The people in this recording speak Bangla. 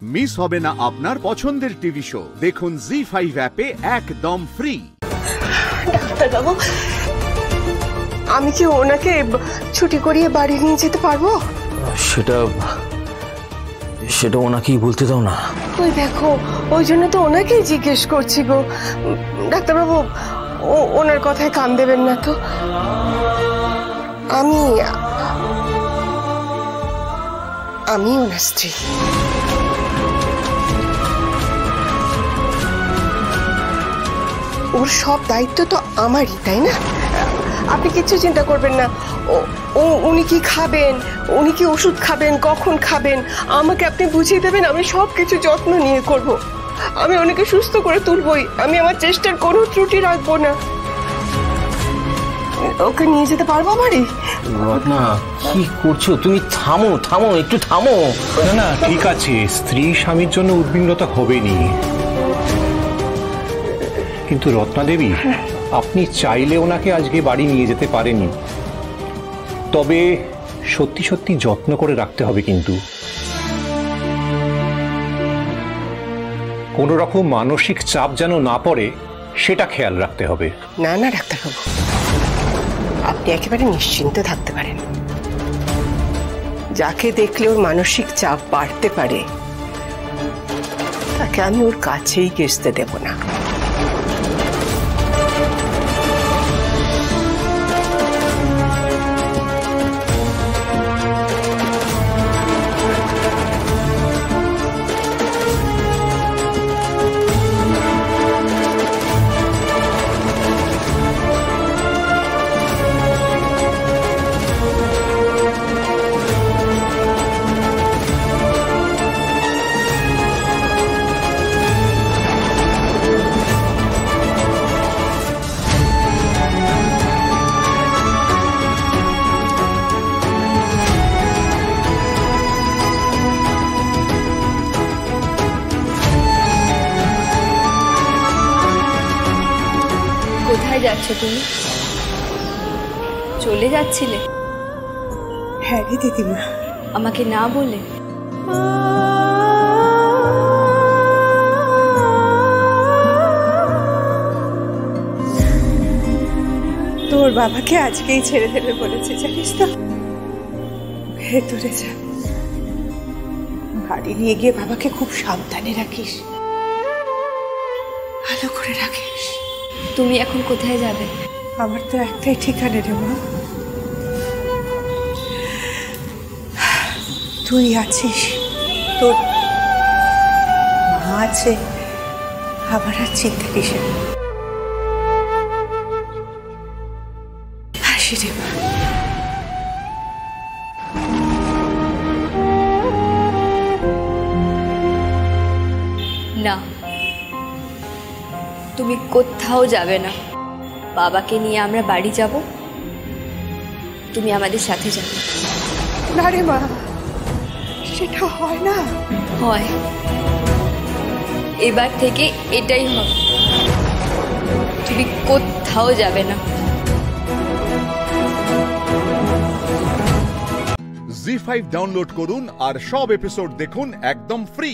মিস হবে না আপনার পছন্দের টিভি শো। দেখুন জি5 অ্যাপে একদম ফ্রি। ডাক্তারবাবু, আমি কি ওনাকে ছুটি করিয়ে বাড়ি নিয়ে যেতে পারবো? সেটা ওনাকেই বলতে দাও না। ওই দেখো, ওই জন্য তো ওনাকেই জিজ্ঞেস করছি গো। ডাক্তারবাবু, ওনার কথায় কান দেবেন না তো। আমি ওনার স্ত্রী। ওর সব দায়িত্ব তো আমারই, তাই না? আপনি কিচ্ছু চিন্তা করবেন না। উনি কি খাবেন, উনি কি ওষুধ খাবেন, কখন খাবেন, আমাকে আপনি বুঝিয়ে দেবেন। আমি সব কিছু যত্ন নিয়ে করব। আমি ওনাকে সুস্থ করে তুলবই। আমি আমার চেষ্টার কোনো ত্রুটি রাখবো না। ওকে নিয়ে যেতে পারবো বাড়ি? রত্না, কি করছো তুমি? থামো থামো, একটু থামো। না না, ঠিক আছে, স্ত্রী স্বামীর জন্য উদ্বিগ্নতা হবেনি, কিন্তু রত্না দেবী, আপনি চাইলে ওনাকে আজকে বাড়ি নিয়ে যেতে পারেনি, তবে সত্যি সত্যি যত্ন করে রাখতে হবে। কিন্তু কোন রকম মানসিক চাপ যেন না পড়ে, সেটা খেয়াল রাখতে হবে। না না ডাক্তারবাবু, আপনি একেবারে নিশ্চিন্তে থাকতে পারেন। যাকে দেখলে ওর মানসিক চাপ বাড়তে পারে, তাকে আমি ওর কাছেই ঘেঁষতে দেব না। কোথায় যাচ্ছ তুমি? চলে যাচ্ছিলে? হ্যাঁ রে দিদিমা। আমাকে না বলে? তোর বাবাকে আজকেই ছেড়ে দেবে বলেছে, জানিস তো? ভেতরে যা, বাড়ি নিয়ে গিয়ে বাবাকে খুব সাবধানে রাখিস, ভালো করে রাখিস। তুমি এখন কোথায় যাবে? আমার তো একটাই ঠিকানা রে মা, তুই আছিস, তোর মা আছে, আমার আর চিন্তা কিসের। হাসি রে মা। না, তুমি কোথাও যাবে না। বাবাকে নিয়ে আমরা বাড়ি যাব, তুমি আমাদের সাথে যাবে। না রে মা, সেটা হয় না। হয়, এবার থেকে এটাই হবে। তুমি কোথাও যাবে না। জি5 ডাউনলোড করুন আর সব এপিসোড দেখুন একদম ফ্রি।